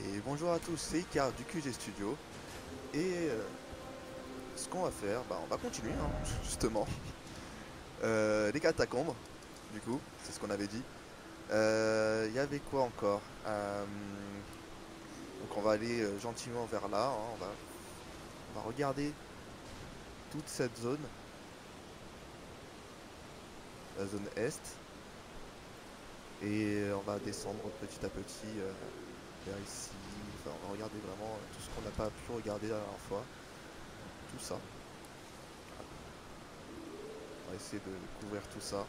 Et bonjour à tous, c'est Icar du QG Studio. Et ce qu'on va faire, bah, on va continuer hein, justement. Les catacombes, du coup, c'est ce qu'on avait dit. Il y avait quoi encore? Donc on va aller gentiment vers là, hein, on va regarder toute cette zone, la zone est. Et on va descendre petit à petit vers ici. Enfin, on va regarder vraiment tout ce qu'on n'a pas pu regarder la dernière fois. Tout ça. On va essayer de couvrir tout ça.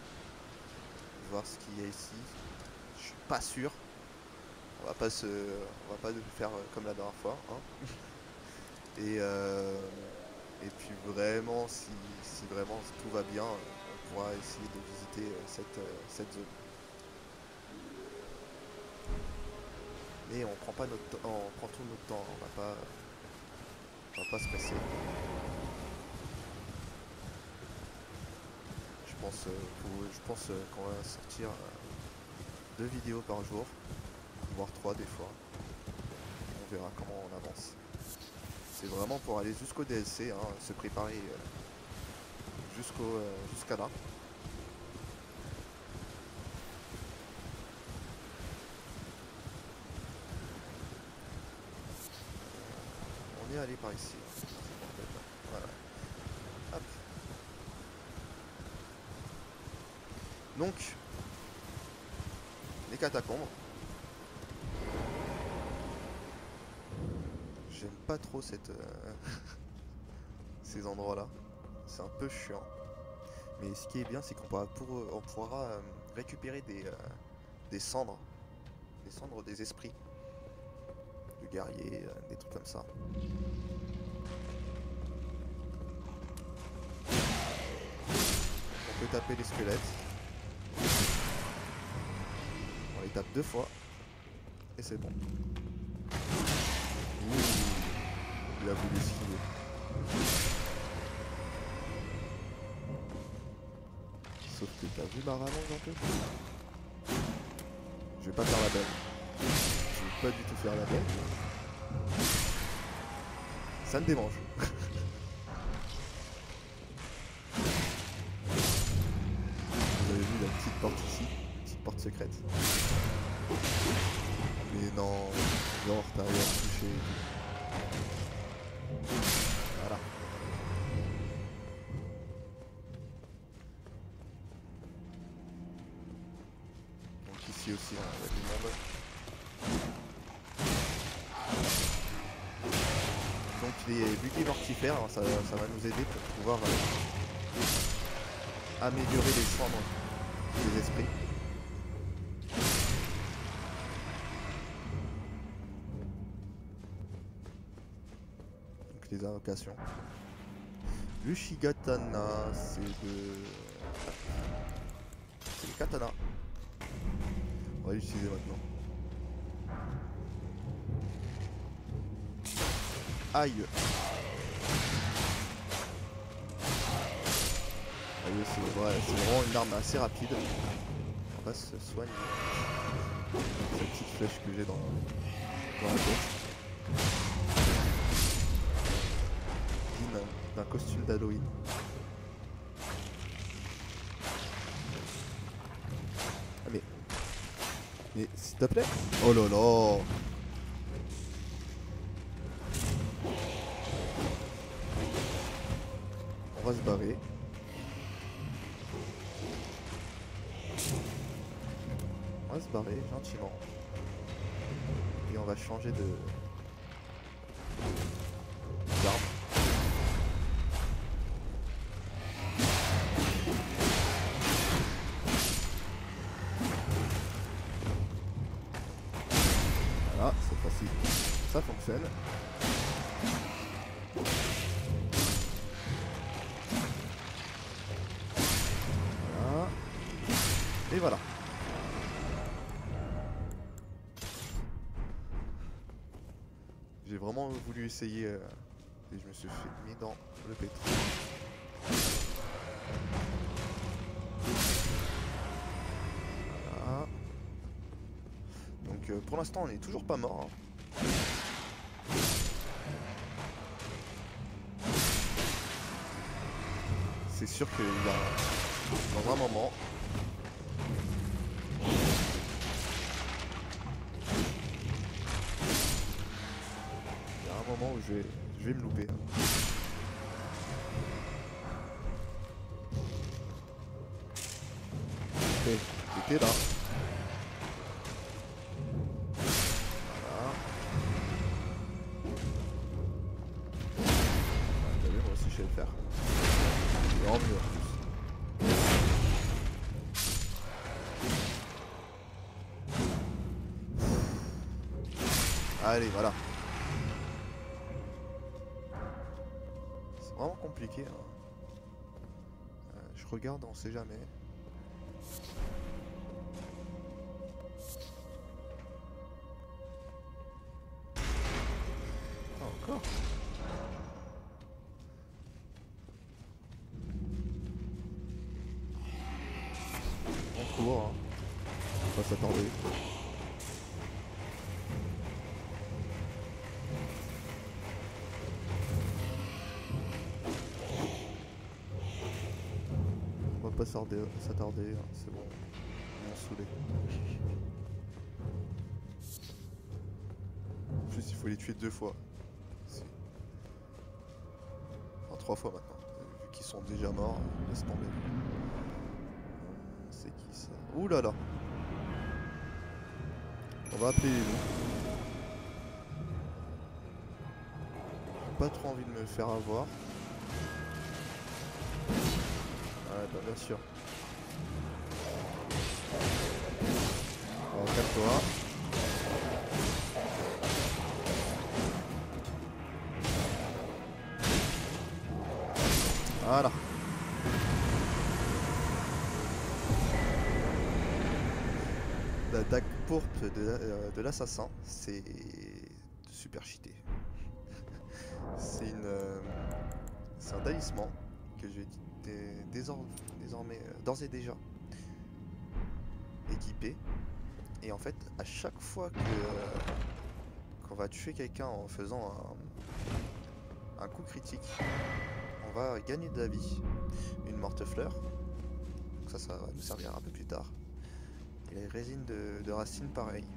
Voir ce qu'il y a ici. Je suis pas sûr. On va pas le faire comme la dernière fois. Hein. Et, euh, et puis vraiment, si vraiment tout va bien, on pourra essayer de visiter cette zone. Mais on prend pas notre temps, on prend tout notre temps. On va pas se presser. Je pense qu'on va sortir 2 vidéos par jour, voire 3 des fois. On verra comment on avance. C'est vraiment pour aller jusqu'au DLC, hein, se préparer jusqu'à là. On est allé par ici. Voilà. Hop. Donc, les catacombes. J'aime pas trop ces endroits-là. C'est un peu chiant. Mais ce qui est bien, c'est on pourra récupérer des cendres. Des cendres des esprits. Du guerrier, des trucs comme ça. On peut taper les squelettes. On les tape 2 fois. Et c'est bon. Ouh, il a voulu esquiver. Sauf que t'as vu ma rallonge un peu? Je vais pas faire la belle. Je vais pas du tout faire la belle. Ça me démange. Vous avez vu la petite porte ici? Petite porte secrète. Mais non, genre t'as rien touché. Voilà. Donc ici aussi, hein, il y a du monde. Donc les boucliers mortifères, hein, ça va nous aider pour pouvoir améliorer les cendres des esprits. Donc les invocations. Le Shigatana, c'est le katana. On va l'utiliser maintenant. Aïe. Aïe, c'est vraiment une arme assez rapide. On va se soigner. Cette petite flèche que j'ai dans la tête. Digne d'un costume d'Halloween. Ah mais s'il te plaît. Oh là là. On va se barrer. On va se barrer gentiment. Et on va changer d'arme. Voilà, cette fois-ci, ça fonctionne. Voilà. Et voilà. J'ai vraiment voulu essayer et je me suis mis dans le pétrin. Voilà. Donc pour l'instant on n'est toujours pas mort. Hein. C'est sûr qu'il a, dans un moment, il y a un moment où je vais me louper. Ok, j'étais là. Voilà. T'as vu, moi aussi je sais le faire. Et en mieux en plus. Allez, voilà. C'est vraiment compliqué. Hein. Je regarde, on sait jamais. Ah, encore. On court, hein. Faut pas s'attarder. On va pas s'attarder, hein. C'est bon. Ils m'ont saoulé. En plus, il faut les tuer 2 fois. Enfin, 3 fois maintenant. Vu qu'ils sont déjà morts, laisse tomber. C'est qui ça? Ouh là là. On va appeler les loups. J'ai pas trop envie de me faire avoir. Ouais, bah bien sûr. Alors, calme-toi. Voilà. L'attaque pourpre de l'assassin, c'est super cheaté. C'est un talisman que je vais désormais d'ores et déjà équipé. Et en fait, à chaque fois qu'on va tuer quelqu'un en faisant un coup critique, on va gagner de la vie. Une morte-fleur. Donc ça va nous servir un peu plus tard. Et les résines de racines, pareil.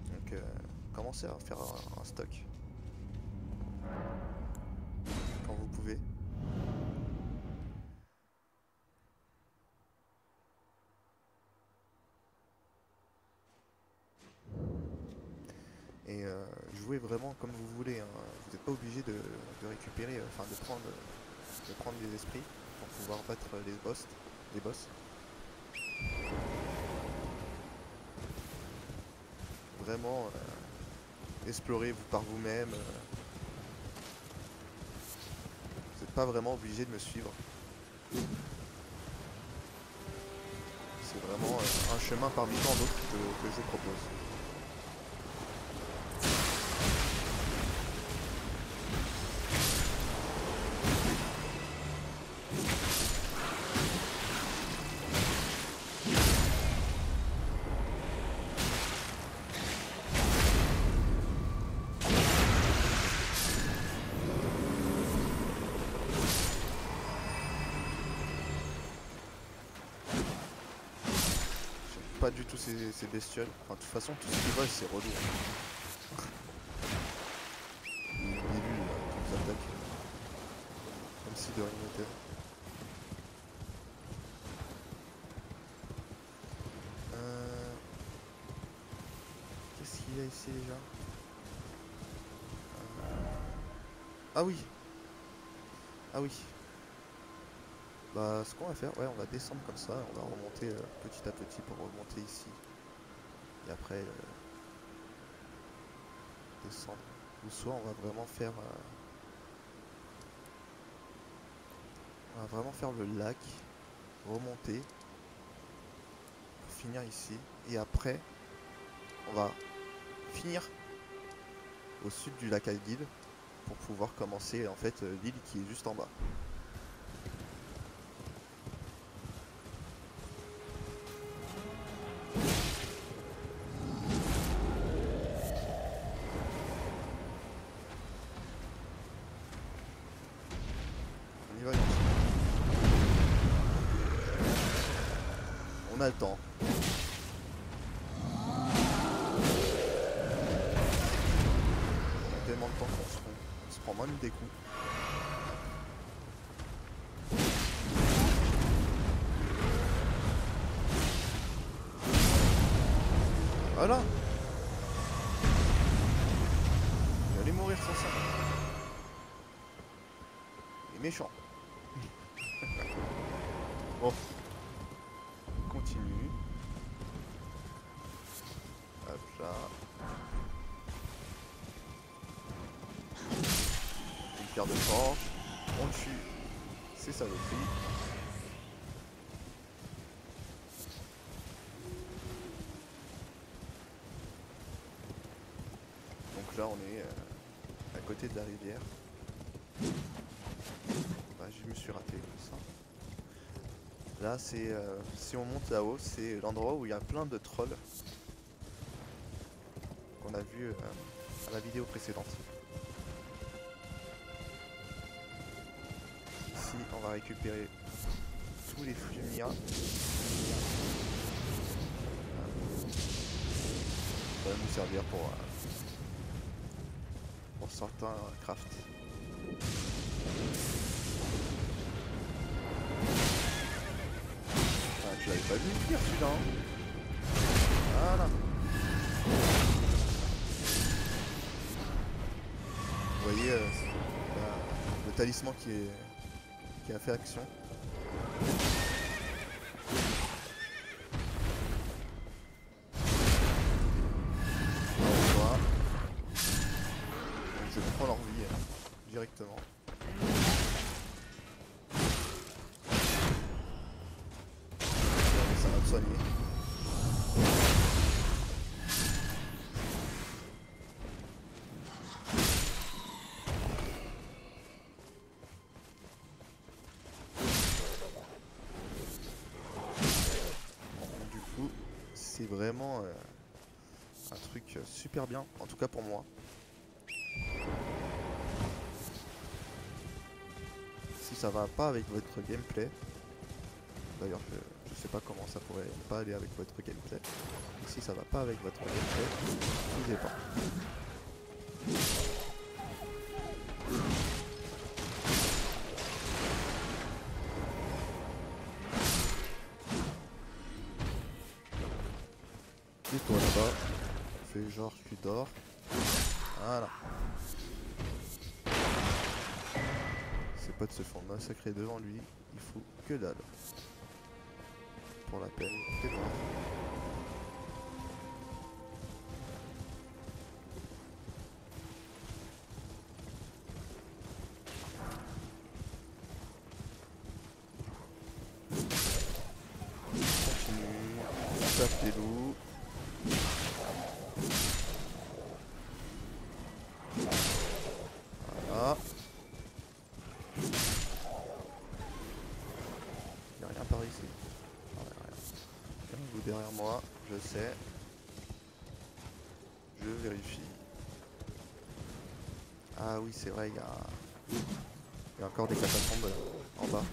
Donc commencez à faire un stock quand vous pouvez. Et jouez vraiment comme vous voulez. Hein. Vous n'êtes pas obligé de récupérer, enfin de prendre des esprits pour pouvoir battre les boss. Vraiment explorer vous par vous-même. Vous n'êtes pas vraiment obligé de me suivre. C'est vraiment un chemin parmi tant d'autres que je vous propose. Pas du tout ces bestioles. Enfin, de toute façon, tout ce qui vole, c'est relou. Les bulles qui nous attaquent. Comme si de rien n'était. Qu'est-ce qu'il y a ici déjà? Ah oui. Ah oui. Bah ce qu'on va faire, ouais, on va descendre comme ça, on va remonter petit à petit pour remonter ici. Et après descendre. Ou soit on va vraiment faire le lac, remonter, pour finir ici. Et après, on va finir au sud du lac Algid pour pouvoir commencer en fait l'île qui est juste en bas. a le temps. On a tellement de temps qu'on se prend même des coups. Voilà. Il allait mourir sans ça. Il est méchant. Bon. On continue. Hop là. Une pierre de forge. On tue ces saloperies. Donc là on est à côté de la rivière. Bah, je me suis raté ça. Là c'est si on monte là-haut, c'est l'endroit où il y a plein de trolls qu'on a vu à la vidéo précédente. Ici on va récupérer tous les Flumia. Ça va nous servir pour certains crafts. Ah, tu l'avais pas vu venir celui-là, hein. Voilà. Vous voyez le talisman qui a fait action. Voilà. Donc je prends leur vie directement. Ça va me soigner. Du coup, c'est vraiment un truc super bien, en tout cas pour moi. Si ça va pas avec votre gameplay, d'ailleurs je sais pas comment ça pourrait pas aller avec votre gameplay, mais si ça va pas avec votre gameplay, n'hésitez pas. Et toi là-bas, fais genre tu dors. Voilà. Ses potes se font massacrer devant lui, il faut que dalle. Pour la peine, t'es mort. Continue, on tape les loups. Voilà. Y'a rien par ici. Ah ouais, rien. Il y a un loup derrière moi, je sais. Je vérifie. Ah oui, c'est vrai, il y a encore des catacombes en bas.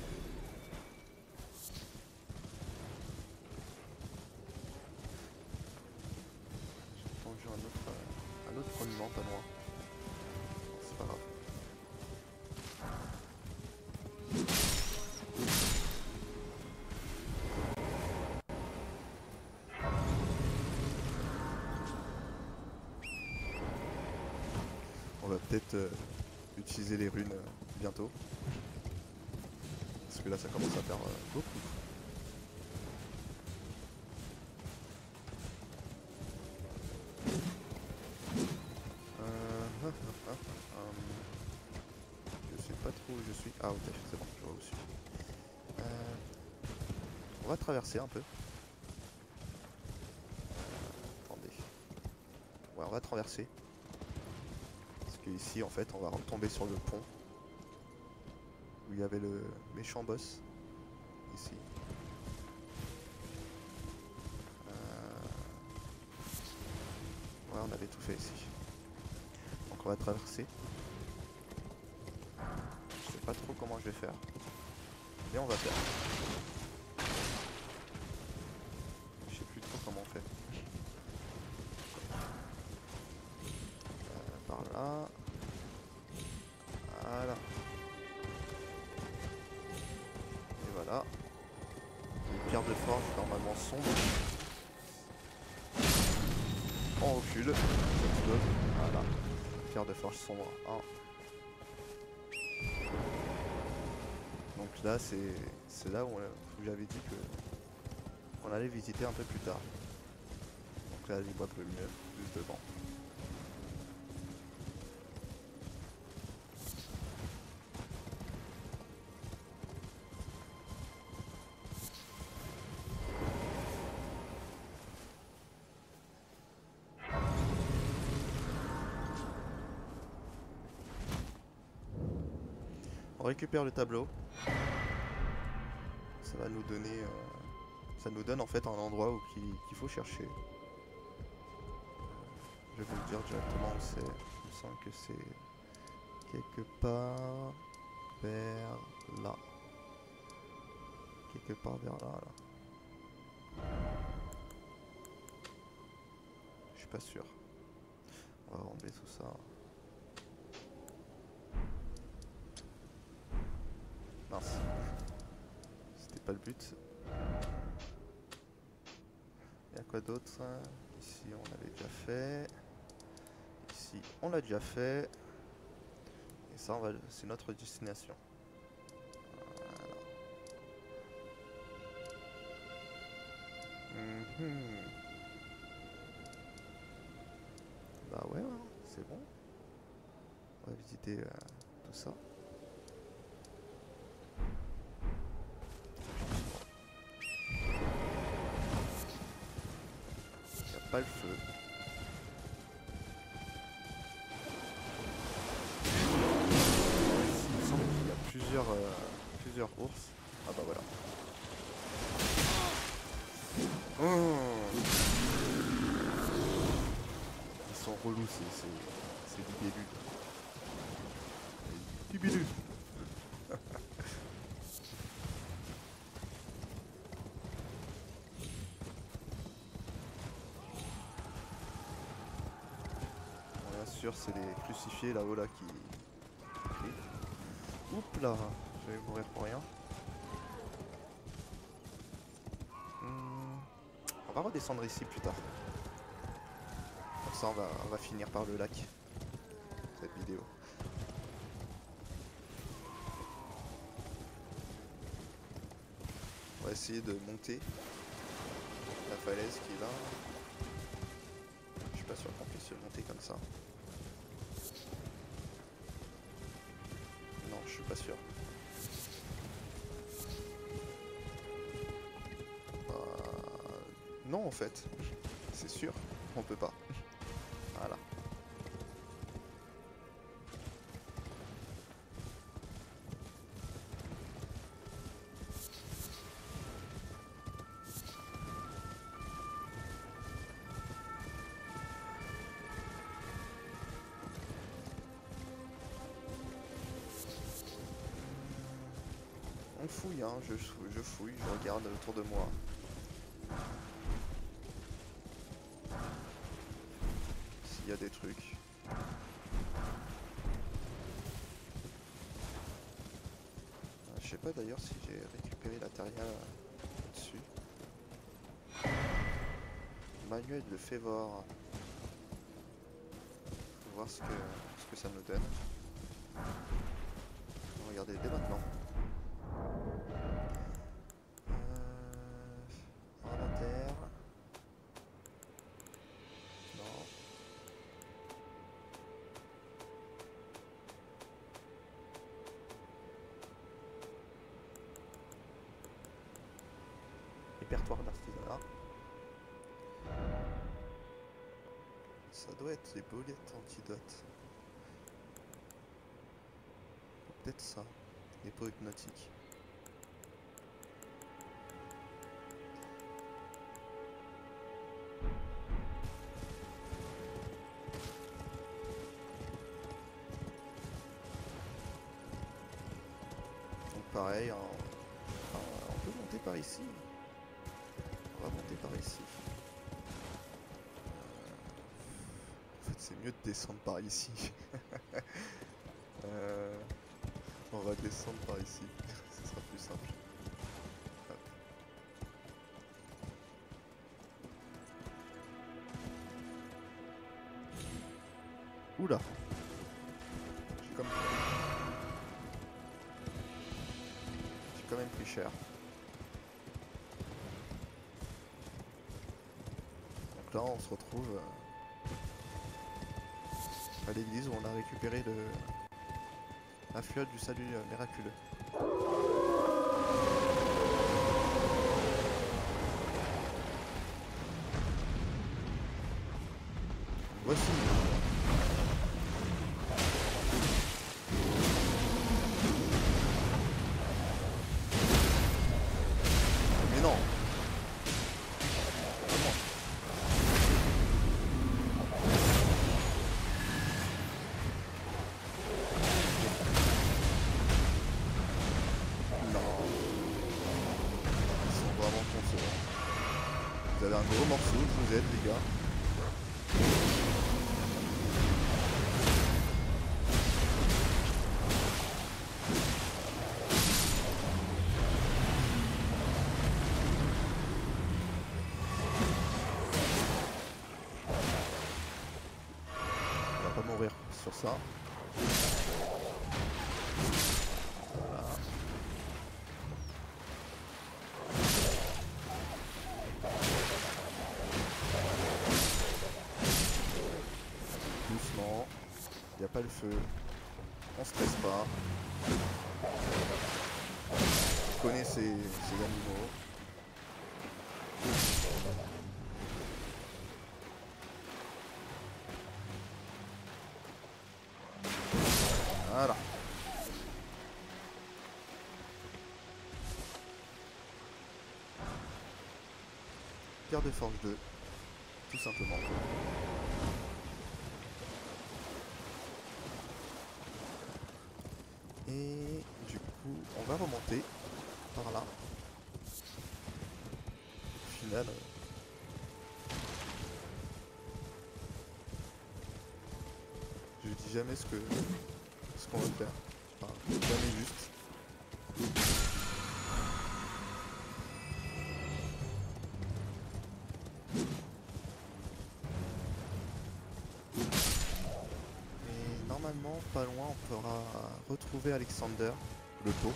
J'ai entendu un autre monument pas loin. C'est pas grave. On va peut-être utiliser les runes bientôt. Parce que là ça commence à faire beaucoup. Je sais pas trop où je suis. Ah ok, c'est bon, je vois où je suis. On va traverser un peu. Attendez. Ouais, on va traverser. Parce que ici en fait on va retomber sur le pont. Où il y avait le méchant boss. Ici. Ouais, on avait tout fait ici. Donc on va traverser. Je sais pas trop comment je vais faire. Mais on va faire. Voilà. Voilà. Et voilà. Les pierres de forge normalement sombres. On recule. Voilà. Pierre de forge sombre 1. Donc là c'est là où j'avais dit que on allait visiter un peu plus tard. Donc là j'y vois un peu mieux, plus devant. On récupère le tableau. Ça va nous donner... ça nous donne en fait un endroit où qu'il faut chercher. Je vais vous le dire directement où c'est. Il me semble que c'est quelque part vers là. Quelque part vers là. Je suis pas sûr. On va enlever tout ça. Mince. C'était pas le but. Il y a quoi d'autre? Ici on l'avait déjà fait. Ici on l'a déjà fait. Et ça c'est notre destination. Voilà. Bah ouais, hein, c'est bon. On va visiter tout ça. Il n'y a pas le feu. Ici, il me semble qu'il y a plusieurs ours. Ah bah voilà. Oh, ils sont relous, c'est du début. Du bidule. Bien sûr, c'est les crucifiés là-haut là qui crient. Oups là, je vais mourir pour rien. On va redescendre ici plus tard. Comme ça on va finir par le lac. Cette vidéo. On va essayer de monter la falaise qui est là. Je suis pas sûr qu'on puisse se monter comme ça. Non, je suis pas sûr. Non en fait, c'est sûr, on peut pas. Voilà. On fouille, hein, je fouille, je regarde autour de moi. S'il y a des trucs. Je sais pas d'ailleurs si j'ai récupéré la taria dessus. Manuel de Févor. Faut voir ce que ça nous donne. On va regarder dès maintenant. Inventaire. Non. Répertoire d'artisanat. Ça doit être des bolettes antidotes. Peut-être ça. Des pots hypnotiques. Donc pareil, on peut monter par ici. On va monter par ici. En fait, c'est mieux de descendre par ici. On va descendre par ici, ce sera plus simple. Hop. Oula, j'ai quand même pris cher. Donc là on se retrouve à l'église où on a récupéré la fluide du salut miraculeux. Voici. Mais non. Comment? Non. Ils sont vraiment cons. Vous avez un gros morceau, je vous aide les gars. On va pas mourir sur ça. Voilà. Doucement. Il n'y a pas le feu. On stresse pas. On connaît ces animaux. Voilà. Pierre de forge 2, tout simplement. Et du coup, on va remonter par là. Au final, je dis jamais ce qu'on va faire. Enfin, jamais juste. Et normalement, pas loin, on pourra retrouver Alexander, le pot.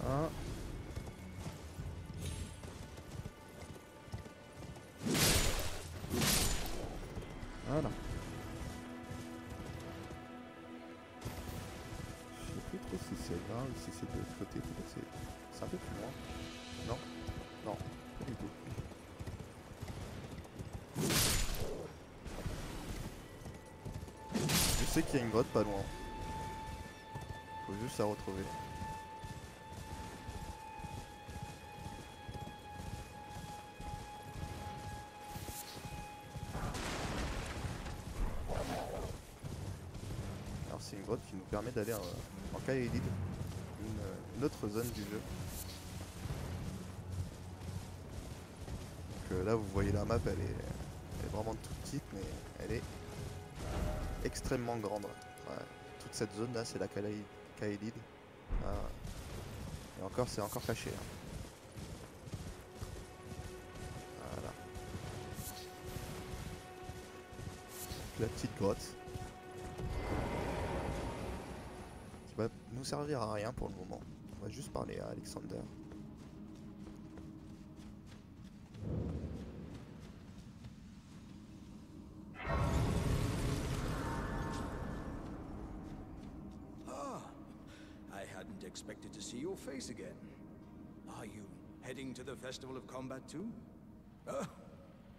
Voilà. Voilà. Je sais plus trop si c'est là ou si c'est de l'autre côté. Peut-être c'est un peu plus loin. Non? Non, pas du tout. Je sais qu'il y a une grotte pas loin. Faut juste la retrouver. Alors c'est une grotte qui nous permet d'aller en Kaelid, une autre zone du jeu. Donc là vous voyez la map, elle est vraiment toute petite, mais elle est extrêmement grande. Ouais. Toute cette zone là c'est la Kaelid. Et encore c'est encore caché. Hein. Voilà. Donc, la petite grotte. Qui va nous servir à rien pour le moment. On va juste parler à Alexander. I hadn't expected to see your face again. Are you heading to the Festival of Combat too? Oh,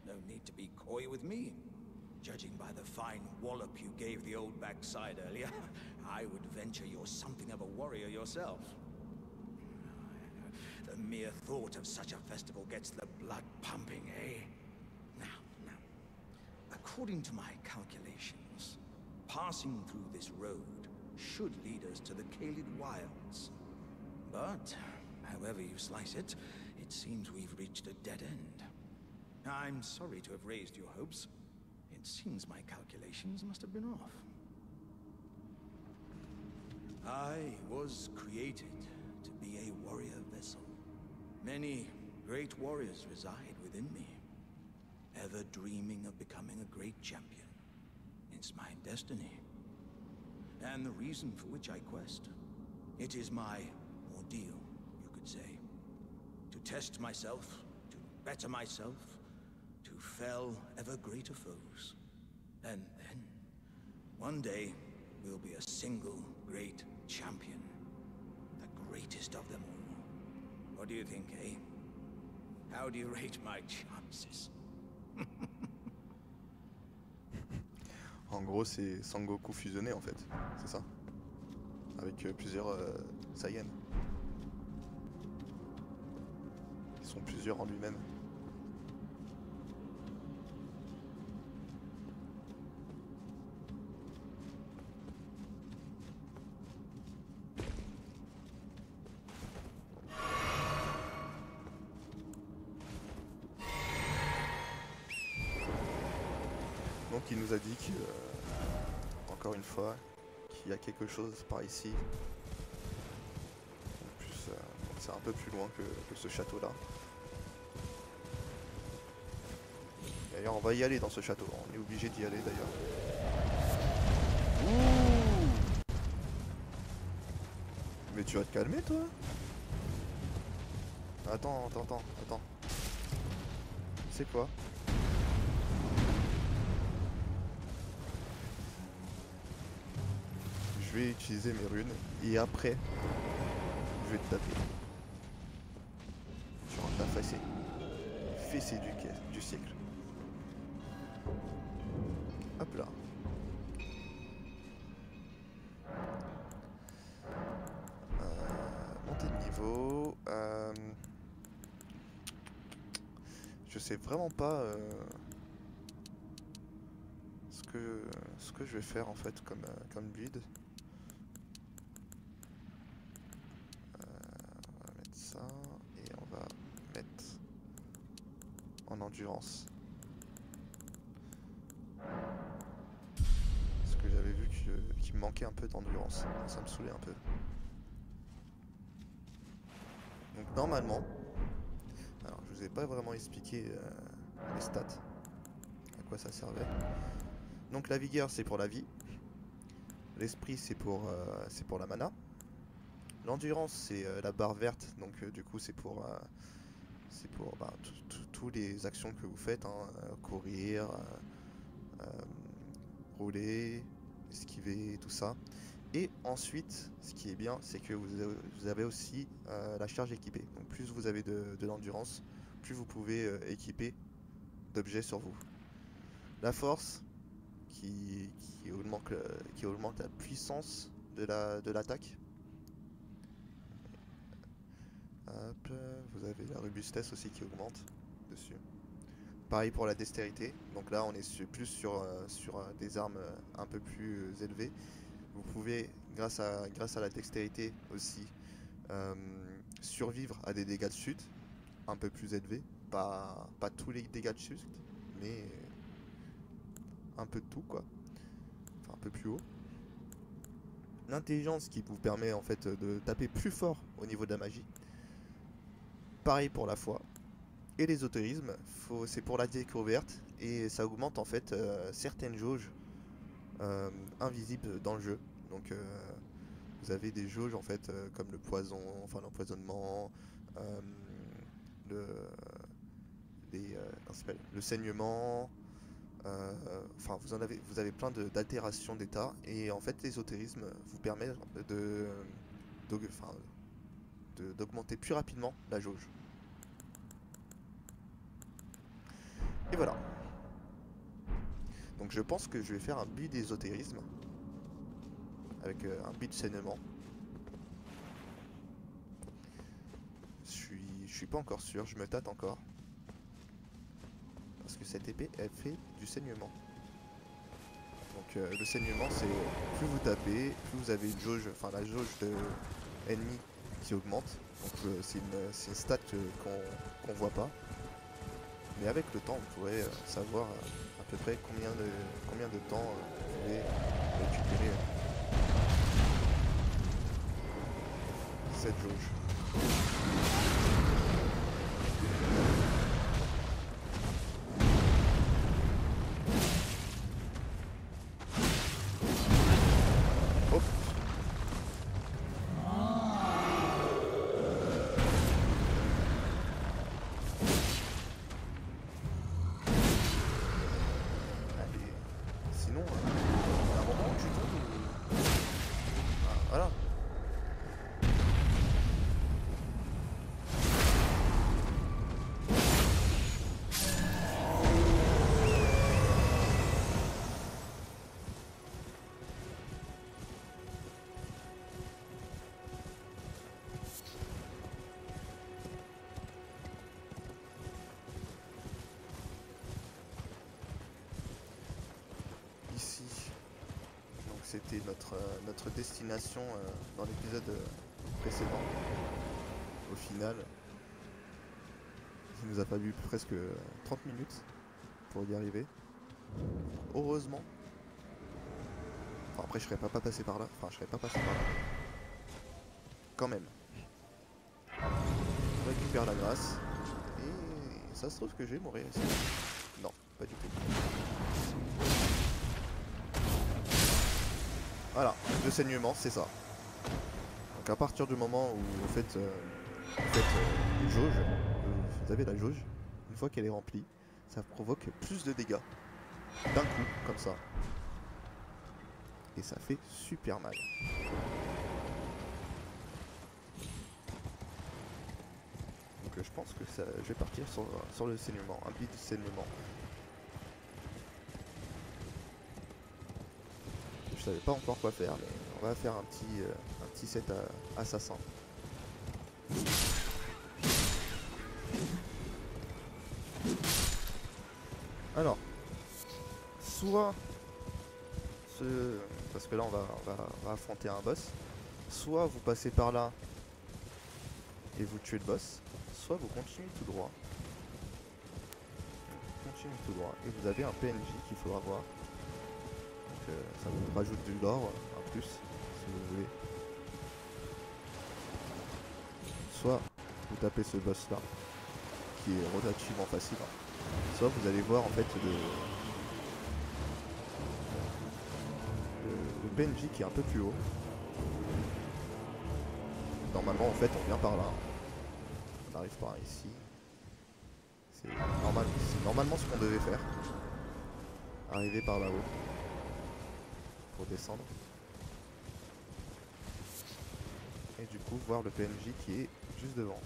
no need to be coy with me. Judging by the fine wallop you gave the old backside earlier, I would venture you're something of a warrior yourself. The mere thought of such a festival gets the blood pumping, eh? Now, according to my calculations, passing through this road should lead us to the Caelid Wilds. But, however you slice it, it seems we've reached a dead end. I'm sorry to have raised your hopes. It seems my calculations must have been off. I was created to be a warrior vessel. Many great warriors reside within me, ever dreaming of becoming a great champion. It's my destiny, and the reason for which I quest. It is my ordeal, you could say. To test myself, to better myself, to fell ever greater foes. And then, one day, we'll be a single great champion. The greatest of them all. What do you think, eh? How do you rate my chances? En gros, c'est Sangoku fusionné en fait, c'est ça. Avec plusieurs Saiyans. Ils sont plusieurs en lui-même. Donc il nous a dit que, encore une fois, qu'il y a quelque chose par ici. En plus, c'est un peu plus loin que ce château-là. D'ailleurs, on va y aller dans ce château. On est obligé d'y aller d'ailleurs. Ouh! Mais tu vas te calmer, toi? Attends. C'est quoi? Je vais utiliser mes runes et après je vais te taper. Tu rentres la fessée. Fessée du siècle. Hop là. Montée de niveau. Je sais vraiment pas ce que je vais faire en fait comme build. On va mettre ça et on va mettre en endurance. Parce que j'avais vu qu'il me manquait un peu d'endurance. Ça me saoulait un peu. Donc normalement, alors je vous ai pas vraiment expliqué les stats, à quoi ça servait. Donc la vigueur c'est pour la vie, l'esprit c'est pour la mana, l'endurance c'est la barre verte, donc du coup c'est pour toutes les actions que vous faites, hein, courir, rouler, esquiver, tout ça. Et ensuite, ce qui est bien, c'est que vous avez aussi la charge équipée. Donc plus vous avez de l'endurance, plus vous pouvez équiper d'objets sur vous. La force, qui augmente la puissance de l'attaque. Hop, vous avez la robustesse aussi qui augmente dessus. Pareil pour la dextérité. Donc là, on est plus sur des armes un peu plus élevées. Vous pouvez, grâce à la dextérité aussi, survivre à des dégâts de chute un peu plus élevés. Pas tous les dégâts de chute, mais un peu de tout, quoi. Enfin, un peu plus haut. L'intelligence qui vous permet en fait de taper plus fort au niveau de la magie. Pareil pour la foi. Et l'ésotérisme, c'est pour la découverte et ça augmente en fait certaines jauges invisibles dans le jeu. Donc vous avez des jauges en fait comme le poison, enfin l'empoisonnement, le saignement, enfin vous avez plein d'altérations d'état et en fait l'ésotérisme vous permet d'augmenter plus rapidement la jauge. Et voilà. Donc je pense que je vais faire un build d'ésotérisme avec un build saignement. Je suis Je suis pas encore sûr, je me tâte encore. Parce que cette épée, elle fait du saignement. Donc le saignement, c'est plus vous tapez, plus vous avez une jauge, enfin la jauge de ennemis qui augmente. Donc c'est une stat qu'on voit pas. Mais avec le temps, vous pourrez savoir à peu près combien de temps vous pouvez récupérer cette jauge. Hop. Allez. Sinon, à un moment où tu tombes, ah, voilà. Ici, donc c'était notre destination dans l'épisode précédent. Au final, il nous a fallu presque 30 minutes pour y arriver. Heureusement. Enfin, après, je serais pas passé par là. Enfin, je serais pas passé par là. Quand même. On récupère la grâce. Et ça se trouve que je vais mourir ici. Non, pas du tout. Voilà, le saignement, c'est ça. Donc à partir du moment où vous faites une jauge, vous avez la jauge, une fois qu'elle est remplie, ça provoque plus de dégâts. D'un coup, comme ça. Et ça fait super mal. Donc je pense que je vais partir sur le saignement, un bit de saignement. Je savais pas encore quoi faire, mais on va faire un petit set assassin. Alors, soit parce que là on va affronter un boss, soit vous passez par là et vous tuez le boss, soit vous continuez tout droit. Continuez tout droit et vous avez un PNJ qu'il faudra voir. Donc ça vous rajoute du lore en plus si vous voulez. Soit vous tapez ce boss là qui est relativement facile, soit vous allez voir en fait le PNJ qui est un peu plus haut. Normalement en fait on vient par là. On arrive par ici. C'est normalement ce qu'on devait faire. Arriver par là-haut. Pour descendre. Et du coup voir le PNJ qui est juste devant.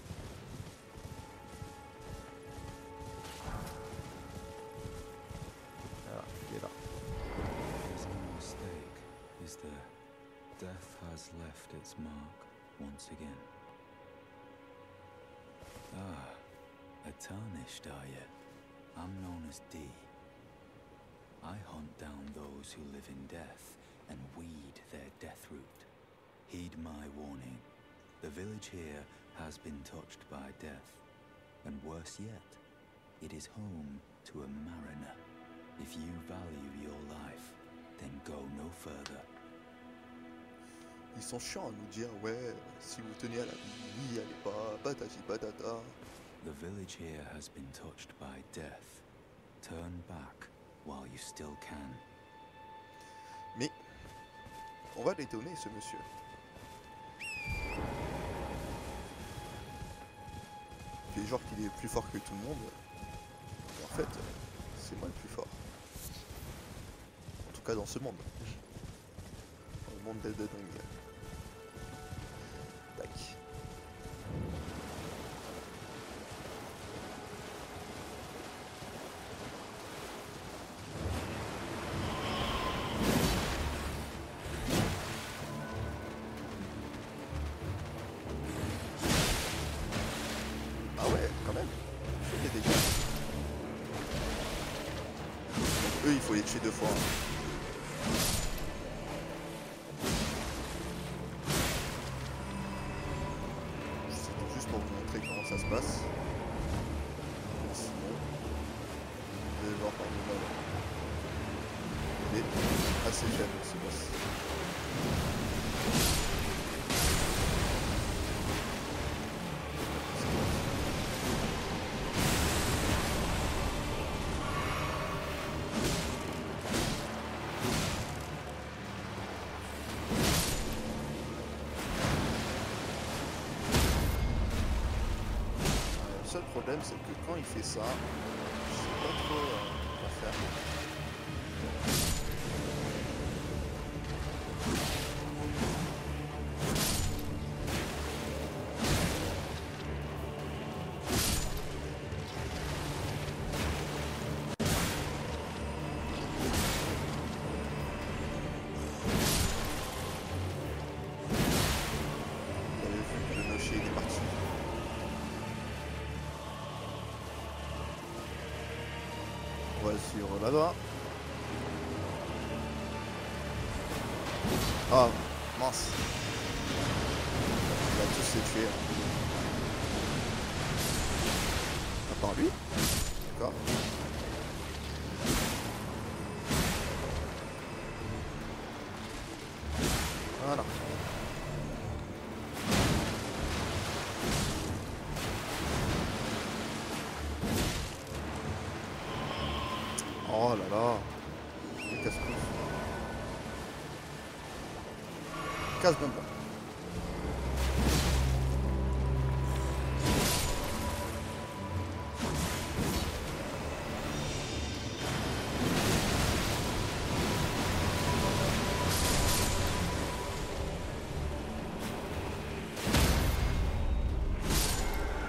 Voilà, il est là. There's no mistake, is there? Death has left its mark once again. Ah, a tarnished are you? I'm known as D. I hunt down those who live in death and weed their death root. Heed my warning. The village here has been touched by death. And worse yet, it is home to a mariner. If you value your life, then go no further. Ils sont chiants à nous dire ouais, si vous tenez à la vie, n'y allez pas, patati patata. The village here has been touched by death. Turn back while you still can. Mais on va l'étonner ce monsieur. Il fait genre qu'il est plus fort que tout le monde. Et en fait, c'est moi le plus fort. En tout cas dans ce monde. Dans le monde d'Elden Ring. Tac. Ah Eux, il faut les tuer 2 fois. C'était juste pour vous montrer comment ça se passe. Sinon, vous allez voir par vous-même. Il est assez faible ce boss. Le seul problème, c'est que quand il fait ça, je sais pas trop quoi faire. Vous avez vu que le nocher il est parti. On va le suivre là-bas. Ah, mince. Il va tous les tuer. À part lui. D'accord. Voilà. Oh là là. Il casse tout. Casse bonbon.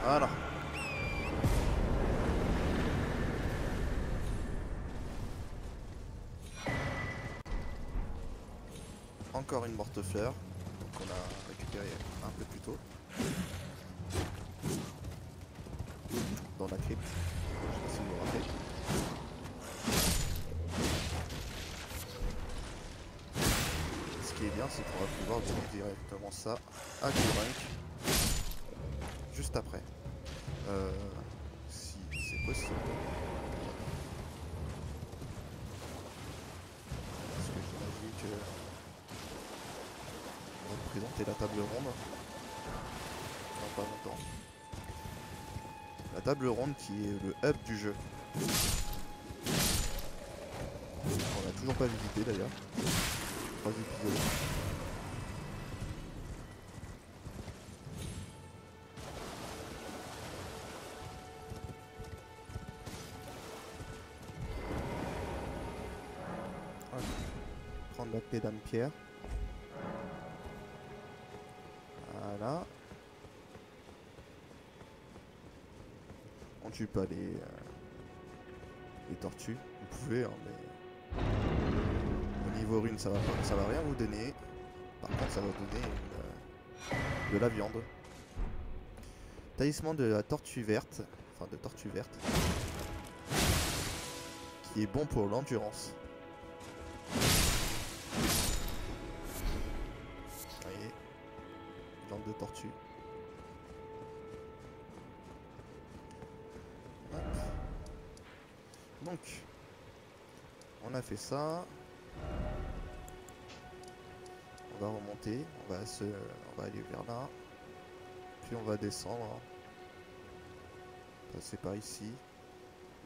Voilà. Encore une morte-fleur qu'on a récupérée un peu plus tôt dans la crypte. Je sais pas si vous vous rappelez. Ce qui est bien, c'est qu'on va pouvoir donner directement ça à Gurunk juste après. Si c'est possible. Parce que j'imagine que on va présenter la table ronde dans pas longtemps. La table ronde qui est le hub du jeu. On n'a toujours pas visité d'ailleurs. 3 épisodes. Voilà. Prendre la clé d'âme pierre. Voilà. On tue pas les tortues. Vous pouvez, hein, mais au niveau rune, ça va rien vous donner. Par contre, ça va vous donner de la viande. Talisman de la tortue verte, enfin de tortue verte, qui est bon pour l'endurance. Vous voyez, viande de tortue. Hop. Donc, on a fait ça. On va remonter, on va aller vers là. Puis on va descendre. Passer par ici.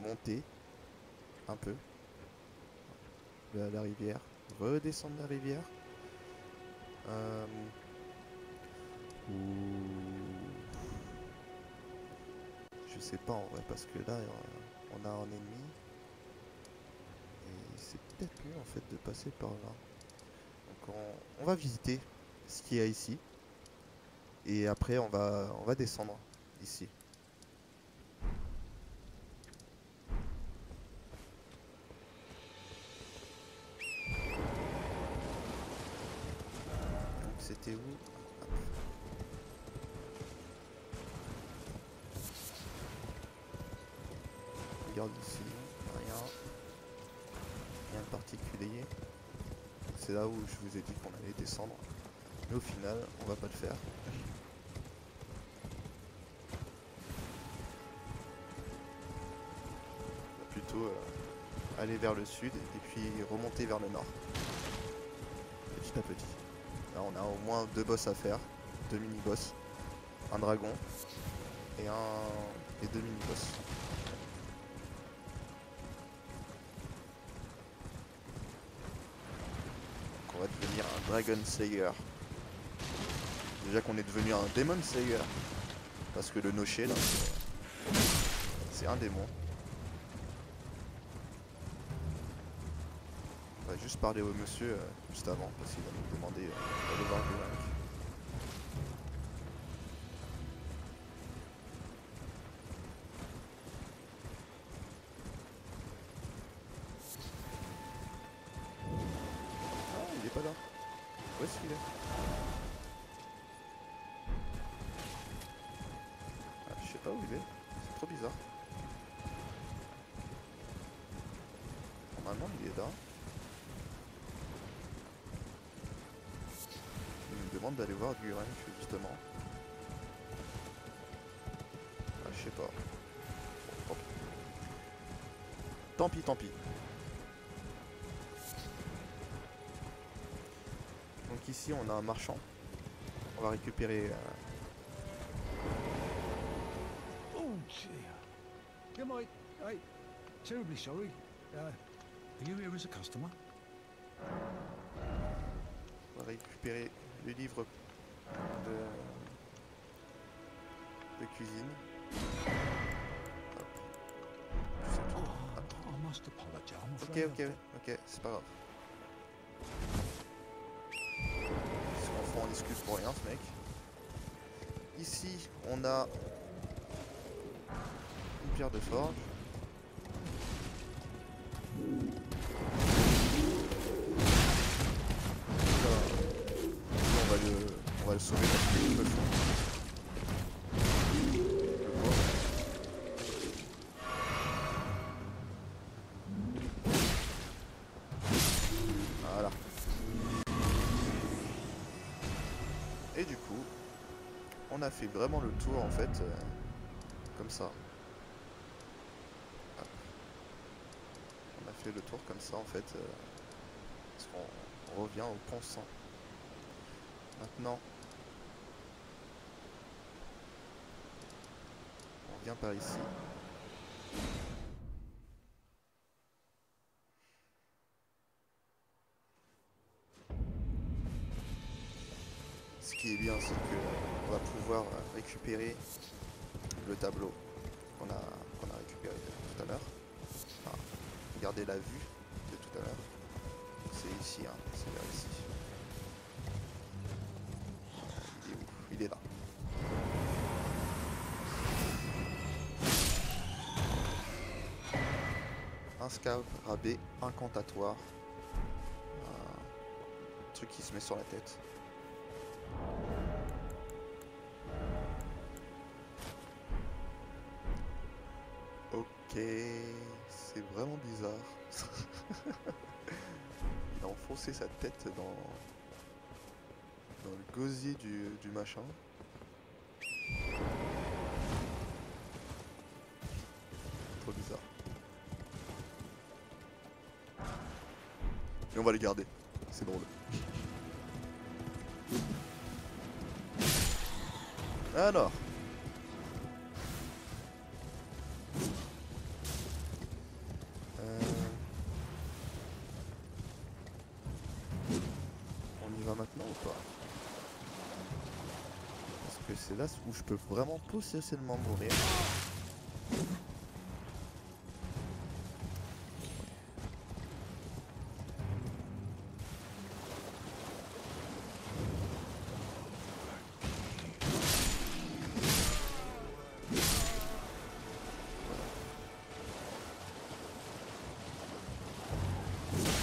Monter. Un peu. La rivière. Redescendre la rivière. Je sais pas en vrai, parce que là, on a un ennemi. Et c'est peut-être mieux en fait de passer par là. Donc on va visiter ce qu'il y a ici. Et après on va descendre ici. Donc c'était où? Hop. Regarde ici, rien. particulier. C'est là où je vous ai dit qu'on allait descendre. Mais au final, on va pas le faire. On va plutôt aller vers le sud et puis remonter vers le nord. Petit à petit. Là, on a au moins 2 boss à faire. 2 mini-boss. Un dragon et 2 mini-boss. Donc on va devenir un Dragon Slayer. Déjà qu'on est devenu un Demon Slayer. Parce que le Noché là, c'est un démon. On va juste parler au monsieur juste avant parce qu'il va nous demander d'aller voir Gurranq. Il est pas là. Où est-ce qu'il est? Ah, je sais pas où il est. C'est trop bizarre. Normalement il est là. Il me demande d'aller voir Gurranq justement. Ah, je sais pas. Bon, tant pis. Tant pis. Donc ici on a un marchand. On va récupérer... Oh dear. Am I terribly sorry. Are you here as a customer? On va récupérer le livre de cuisine. Hop. C'est tout. Hop. I must apologize. I'm afraid Ok, c'est pas grave. Ils se font en excuse pour rien, ce mec. Ici, on a une pierre de forge. On va le sauver parce qu'il me le faut. Le pauvre. Voilà. Et du coup, on a fait vraiment le tour en fait, comme ça. Hop. On a fait le tour comme ça en fait, parce qu'on revient au pont 100. Maintenant, on vient par ici. Ce qui est bien, c'est qu'on va pouvoir récupérer le tableau qu'on a récupéré tout à l'heure. Enfin, regardez la vue de tout à l'heure. C'est ici, hein, c'est vers ici. Il est où? Il est là. Un scarabée incantatoire. Un truc qui se met sur la tête. Ok, c'est vraiment bizarre. Il a enfoncé sa tête dans le gosier du machin. Trop bizarre. Mais on va les garder, c'est drôle. Alors. On y va maintenant ou pas? Parce que c'est là où je peux vraiment potentiellement mourir.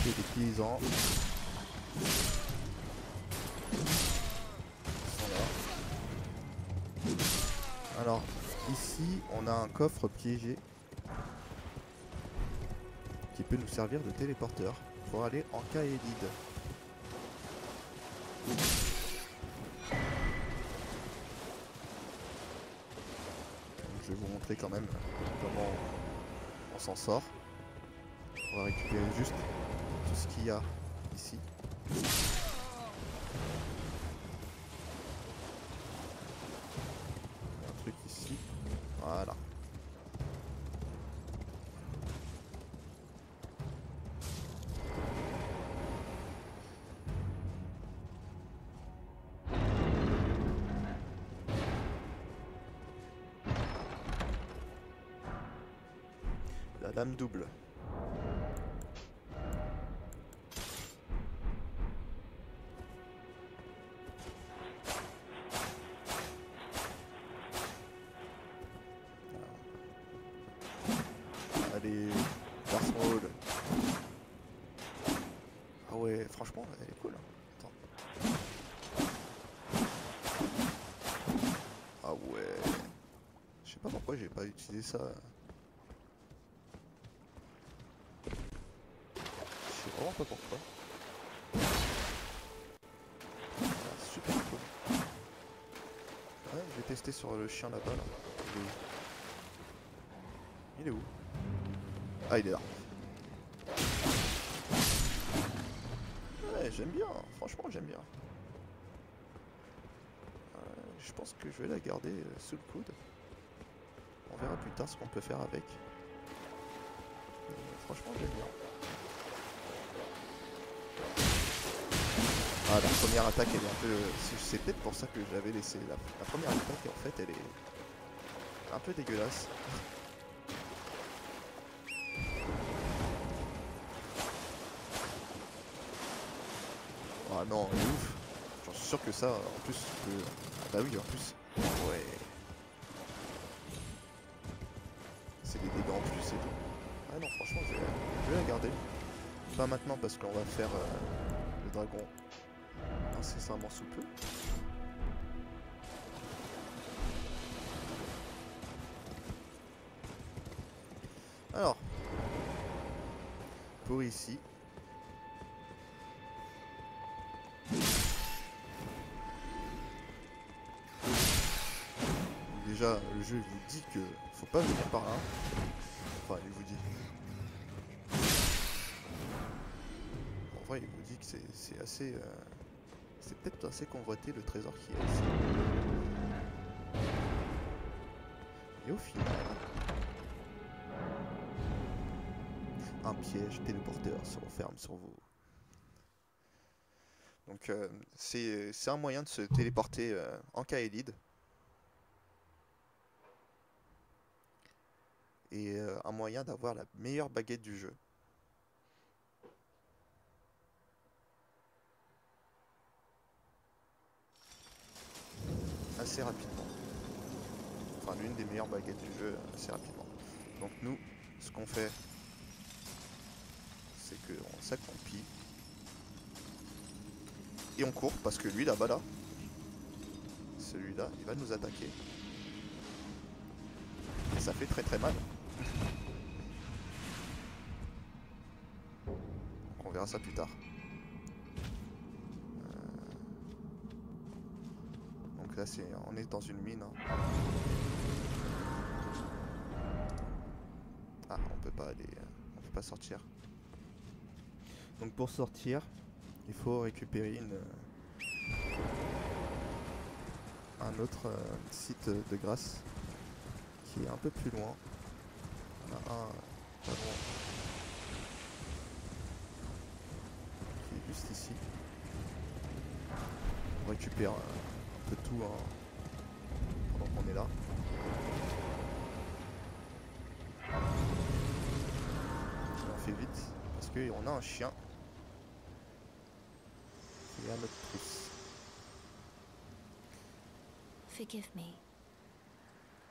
Des paysans. Ils sont là. Alors, ici, on a un coffre piégé qui peut nous servir de téléporteur. pour aller en Kaelid. Je vais vous montrer quand même comment on s'en sort. On va récupérer juste tout ce qu'il y a ici. Un truc ici. Voilà. La lame double. Allez, Darth Maul. Ah ouais, franchement, elle est cool. Attends. Ah ouais. Je sais pas pourquoi j'ai pas utilisé ça. Je sais vraiment pas pourquoi. Ah, super cool. Ouais, je vais tester sur le chien là-bas. Là. Il est où? Ah, il est là. Ouais, j'aime bien. Franchement, j'aime bien. Je pense que je vais la garder sous le coude. On verra plus tard ce qu'on peut faire avec. Franchement, j'aime bien. Ah, la première attaque, elle est un peu... C'est peut-être pour ça que je l'avais laissé. La première attaque, en fait, elle est un peu dégueulasse. Ah non, elle est ouf. J'en suis sûr que ça, en plus, tu peux... Ah bah oui, en plus. Ouais. C'est des dégâts en plus et tout. Ah non, franchement, je vais la garder. Pas maintenant, parce qu'on va faire le dragon incessamment sous peu. Alors, pour ici. Déjà, le jeu vous dit que faut pas venir par là. Enfin, il vous dit. En vrai, il vous dit que c'est assez... c'est peut-être assez convoité le trésor qui est ici. Et au final... un piège téléporteur se referme sur vous. Donc c'est un moyen de se téléporter en Kaelid. Et un moyen d'avoir la meilleure baguette du jeu. Assez rapidement. Enfin l'une des meilleures baguettes du jeu assez rapidement. Donc nous, ce qu'on fait, c'est qu'on s'accroupit. Et on court parce que lui là-bas là, celui-là, il va nous attaquer. Et ça fait très très mal. Donc on verra ça plus tard. Donc là on est dans une mine. Hein. Ah, on peut pas aller, on peut pas sortir. Donc pour sortir, il faut récupérer un autre site de grâce qui est un peu plus loin. On a un pas loin qui est juste ici. On récupère un peu tout pendant qu'on est là. Et on fait vite parce qu'on a un chien qui est à notre trousse. Forgive me.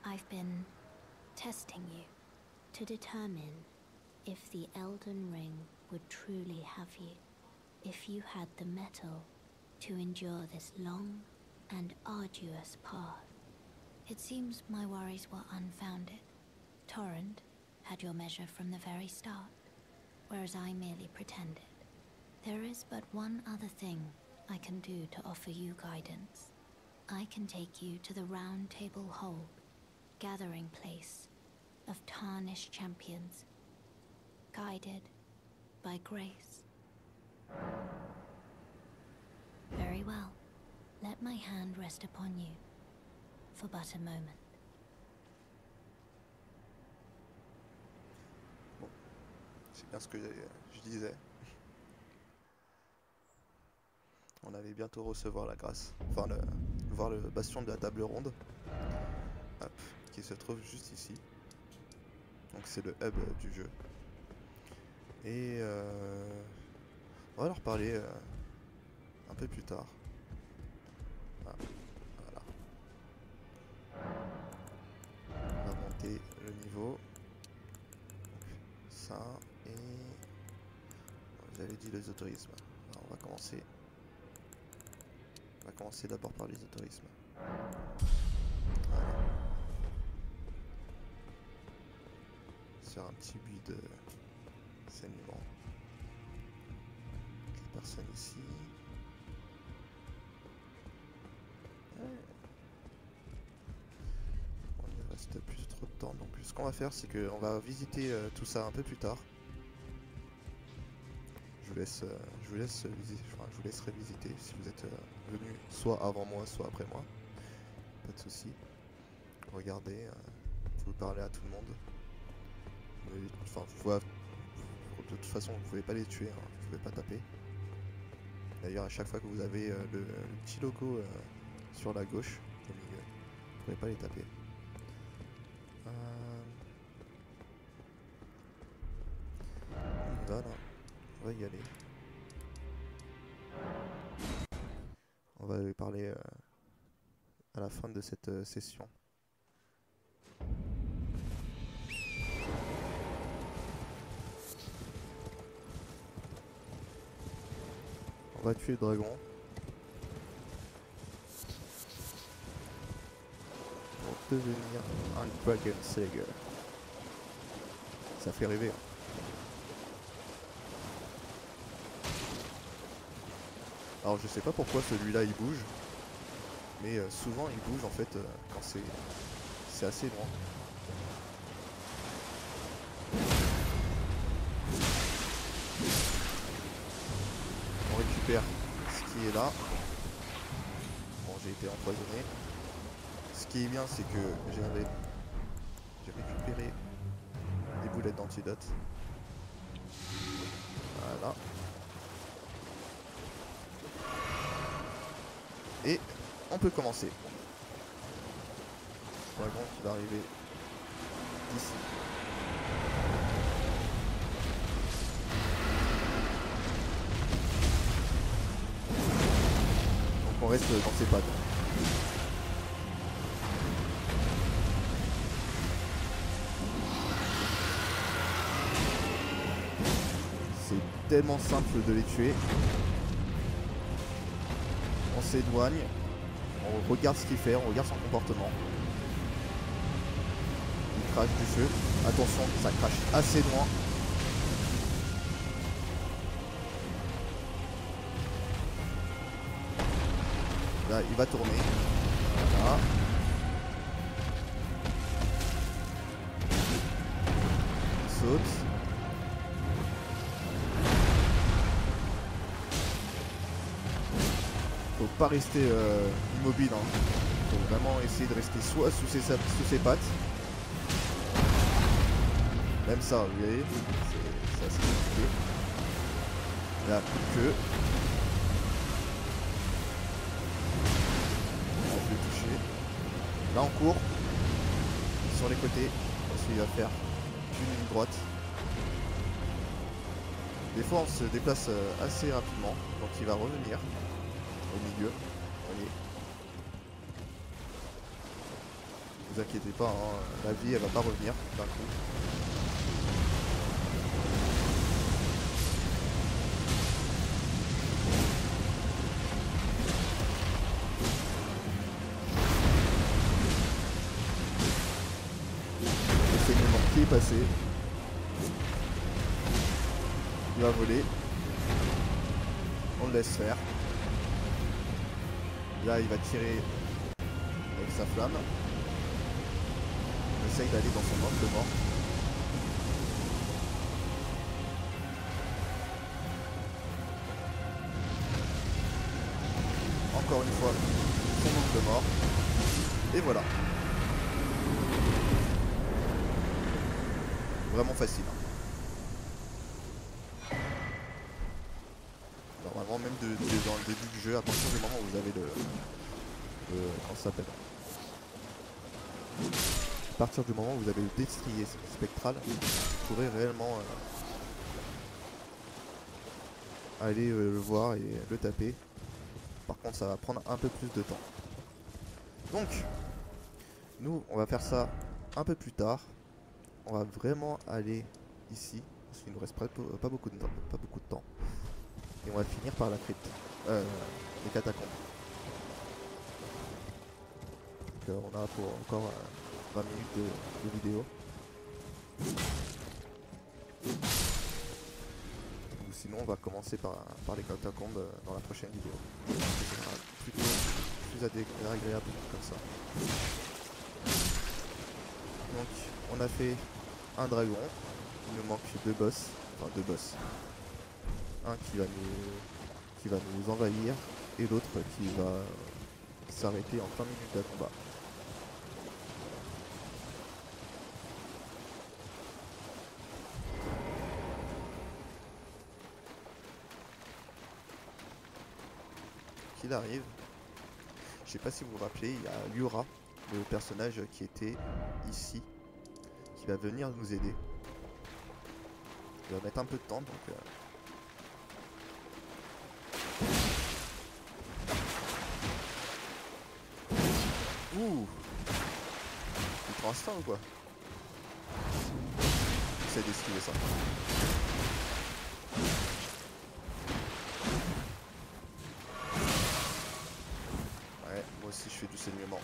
I've been testing you to determine if the Elden Ring would truly have you, if you had the mettle to endure this long and arduous path. It seems my worries were unfounded. Torrent had your measure from the very start, whereas I merely pretended. There is but one other thing I can do to offer you guidance. I can take you to the Round Table Hold, gathering place of tarnished champions, guided by grace. Very well. Let my hand rest upon you for but a moment. Bon, c'est bien ce que je disais. On allait bientôt recevoir la grâce, enfin voir le bastion de la table ronde, hop, qui se trouve juste ici. Donc c'est le hub du jeu. Et on va leur parler un peu plus tard. Ah, voilà. On va monter le niveau. Donc, ça et j'avais dit les autorismes. Alors, on va commencer. On va commencer d'abord par les autorismes. Voilà. Sur un petit but de saignement. Personne ici. Ouais. Bon, il ne reste plus trop de temps. Donc ce qu'on va faire, c'est qu'on va visiter tout ça un peu plus tard. Je vous laisserai visiter si vous êtes venu soit avant moi, soit après moi. Pas de souci. Regardez, vous parlez à tout le monde. Enfin, de toute façon, vous pouvez pas les tuer, hein, vous pouvez pas taper. D'ailleurs, à chaque fois que vous avez le petit logo sur la gauche, au milieu, vous pouvez pas les taper. Voilà, on va y aller. On va lui parler à la fin de cette session. On va tuer le dragon. Pour devenir un Dragon Slayer. Ça fait rêver. Hein. Alors je sais pas pourquoi celui-là il bouge. Mais souvent il bouge en fait quand c'est assez loin. On récupère ce qui est là. Bon, j'ai été empoisonné. Ce qui est bien, c'est que j'ai récupéré des boulettes d'antidote. Voilà. Et on peut commencer. Le dragon qui va arriver ici. On reste dans ses pattes. C'est tellement simple de les tuer. On s'éloigne, on regarde ce qu'il fait, on regarde son comportement. Il crache du feu. Attention, ça crache assez loin. Là, il va tourner. Voilà. Il saute. Faut pas rester immobile. Hein. Faut vraiment essayer de rester soit sous ses pattes. Même ça, vous voyez, c'est assez compliqué. Là, plus que. Là on court sur les côtés parce qu'il va faire une ligne droite. Des fois on se déplace assez rapidement, donc il va revenir au milieu. Voyez. Ne vous inquiétez pas, hein, la vie elle va pas revenir d'un coup. Qui est passé. Il va voler. On le laisse faire. Là il va tirer avec sa flamme. On essaye d'aller dans son angle mort. Encore une fois, son angle mort. Et voilà. Vraiment facile. Normalement même dans le début du jeu, à partir du moment où vous avez comment ça s'appelle, à partir du moment où vous avez le destrier spectral, vous pourrez réellement aller le voir et le taper. Par contre ça va prendre un peu plus de temps. Donc nous on va faire ça un peu plus tard. On va vraiment aller ici parce qu'il nous reste pas beaucoup de temps. Et on va finir par la crypte, les catacombes. Donc on a pour encore 20 minutes de vidéo. Ou sinon on va commencer par les catacombes dans la prochaine vidéo. Ce sera plutôt plus agréable comme ça. Donc on a fait un dragon, il nous manque deux boss, enfin deux boss. Un qui va nous envahir et l'autre qui va s'arrêter en plein milieu de combat. Qu'il arrive. Je sais pas si vous vous rappelez, il y a Liura, le personnage qui était ici, qui va venir nous aider. Il va mettre un peu de temps donc. Ouh! Il prend instinct ou quoi? J'essaie d'esquiver ça. Ouais, moi aussi je fais du saignement.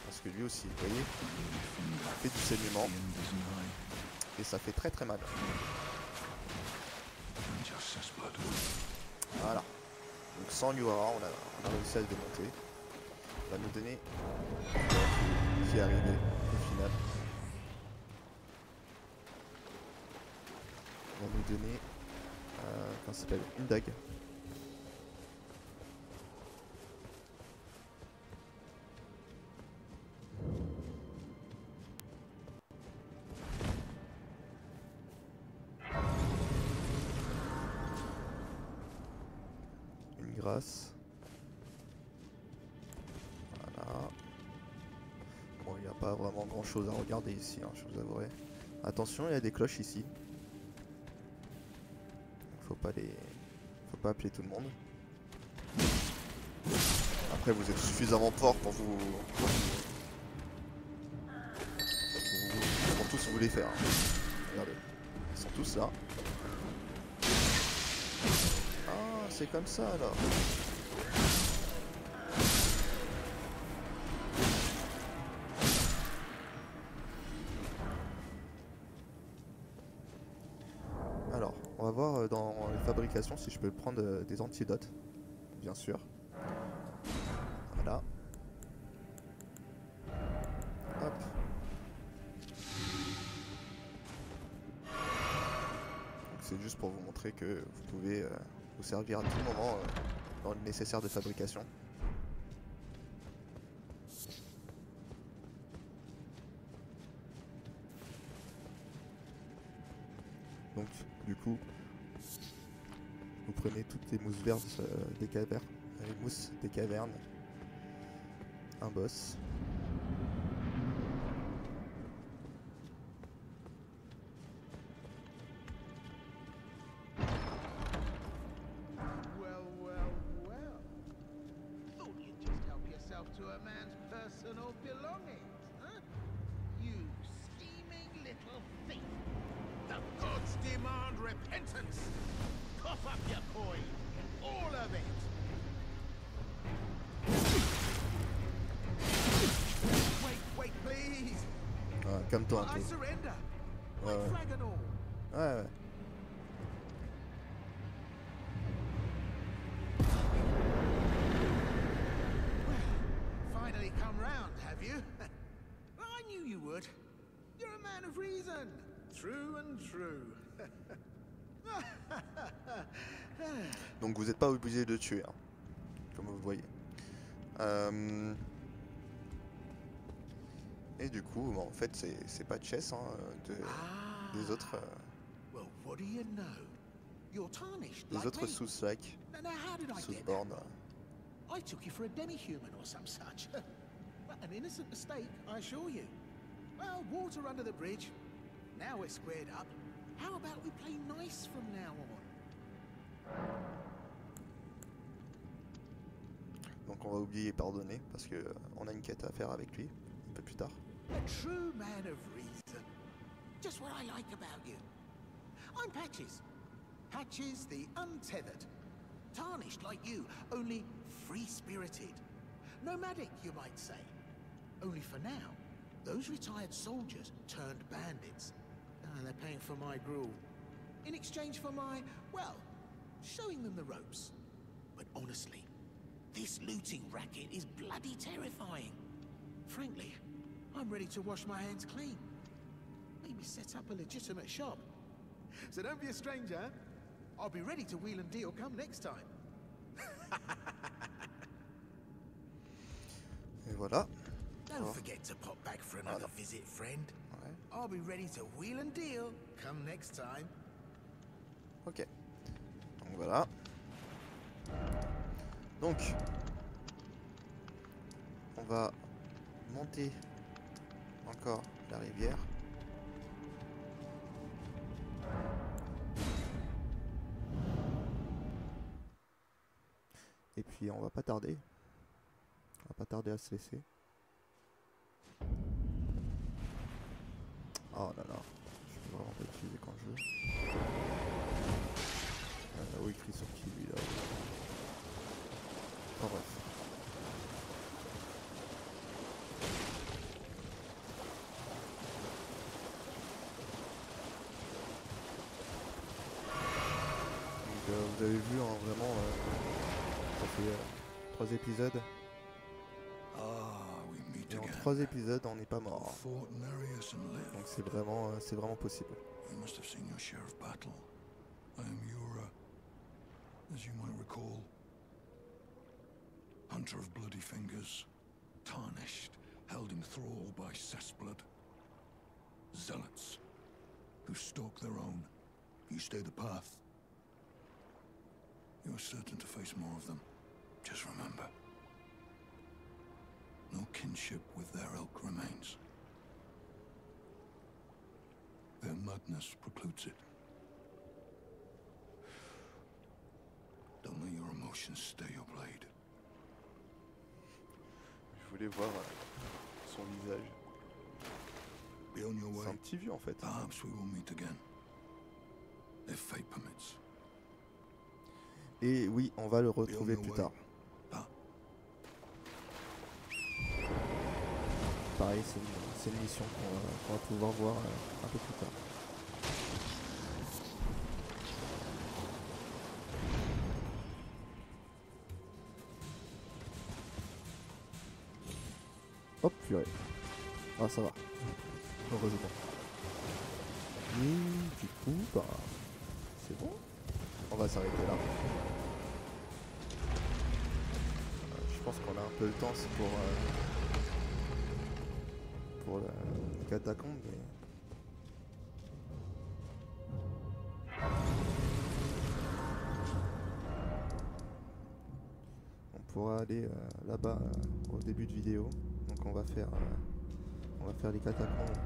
Parce que lui aussi, vous voyez, il fait du saignement. Et ça fait très très mal. Voilà. Donc sans Liura, on a réussi à le démonter. Il va nous donner qui est arrivé au final. Il va nous donner comment ça s'appelle, une dague. Une grâce. Bon, il n'y a pas vraiment grand chose à regarder ici, hein, je vous avouerai. Attention, il y a des cloches ici. Faut pas appeler tout le monde. Après, vous êtes suffisamment fort pour tous vous les faire. Hein. Regardez, ils sont tous là. Ah, c'est comme ça alors. Alors, on va voir dans les fabrications si je peux prendre des antidotes, bien sûr. Voilà. Hop. C'est juste pour vous montrer que vous pouvez vous servir à tout moment dans le nécessaire de fabrication. Donc du coup, vous prenez toutes les mousses vertes des cavernes, un boss. To a man's personal belongings, huh? You scheming little thief! The gods demand repentance! Cough up your coin, all of it! Wait, please! Calme-toi un I peu. surrender! Ouais, Like ouais. Dragon All! Ouais, ouais. would. You're a man of reason. True and true. Donc vous n'êtes pas obligé de tuer, hein, comme vous le voyez. Et du coup, bon, en fait, c'est pas de chess hein, des autres, Well, what do you know? You're tarnished like me. sous-like, Now, how did I get sous-born. that? I took you for a demi-human or some such. An innocent mistake, I assure you. Well, water under the bridge. Now we're squared up. How about we play nice from now on? Donc on va oublier pardonner parce que on a une quête à faire avec lui un peu plus tard. A true man of reason. Just what I like about you. I'm Patches. Patches the untethered. Tarnished like you, only free-spirited. Nomadic, you might say. Only for now, those retired soldiers turned bandits. And they're paying for my gruel. In exchange for my, well, showing them the ropes. But honestly, this looting racket is bloody terrifying. Frankly, I'm ready to wash my hands clean. Maybe set up a legitimate shop. So don't be a stranger. I'll be ready to wheel and deal come next time. Et voilà. Don't forget to pop back for another visit, friend. Ouais. I'll be ready to wheel and deal come next time. Ok. Donc voilà. Donc, on va monter encore la rivière. Et puis on va pas tarder. On va pas tarder à se laisser. Oh là là, je peux vraiment pas l'utiliser quand je veux. Là-haut écrit sur qui lui là. Enfin bref. Donc, vous avez vu hein, vraiment ça fait 3 épisodes. Et en 3 épisodes on n'est pas mort. Donc c'est vraiment possible. You must have seen your share of battle. I am Yura, as you might recall. Hunter of bloody fingers, tarnished, held in thrall by cessblood. Zealots, who stalk their own. You stay the path. You are certain to face more of them. Just remember, no kinship with their ilk remains. Their madness precludes it. Don't let your emotions stay your blade. Je voulais voir son visage. Be on your C'est un way. petit vieux en fait. Perhaps we will meet again. If fate permits. Et oui, on va le retrouver Be on plus your tard. way. Ah. Pareil, c'est une mission qu'on va pouvoir voir un peu plus tard. Hop, purée. Ah, ça va. Heureusement. Et du coup, bah, c'est bon. On va s'arrêter là. Je pense qu'on a un peu le temps c'est pour la catacombe, mais... On pourra aller là-bas au début de vidéo. Donc on va faire les catacombes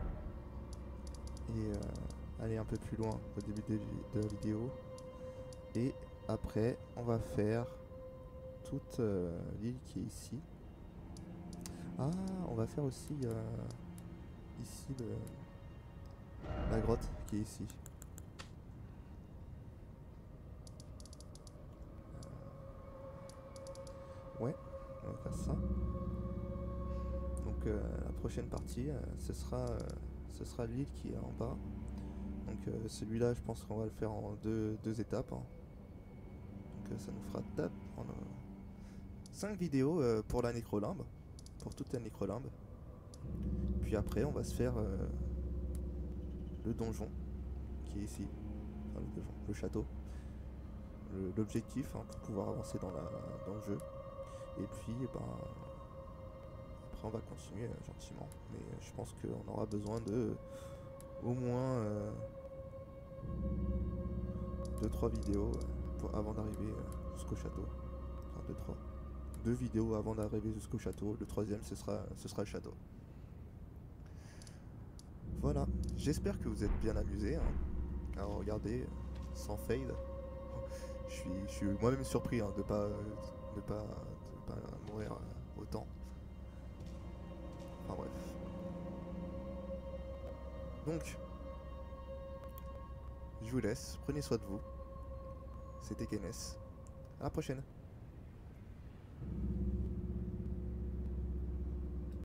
et aller un peu plus loin au début de la vidéo. Et après on va faire toute l'île qui est ici. Ah, on va faire aussi ici la grotte qui est ici. Ouais, on va faire ça. Donc la prochaine partie, ce sera l'île qui est en bas. Donc celui-là, je pense qu'on va le faire en deux étapes. Hein. Donc ça nous fera 5 vidéos pour la nécrolimbe, pour toute la nécrolimbe. puis après on va se faire le donjon qui est ici, enfin, le donjon, le château, l'objectif, hein, pour pouvoir avancer dans le jeu. Et puis après on va continuer gentiment, mais je pense qu'on aura besoin de au moins 2-3 vidéos avant d'arriver jusqu'au château. Enfin 2 vidéos avant d'arriver jusqu'au château. Le troisième ce sera le château. Voilà, j'espère que vous êtes bien amusés, hein, car regardez, sans fade, je suis moi-même surpris, hein, de pas mourir autant. Enfin bref. Donc, je vous laisse, prenez soin de vous. C'était Kenneth. À la prochaine.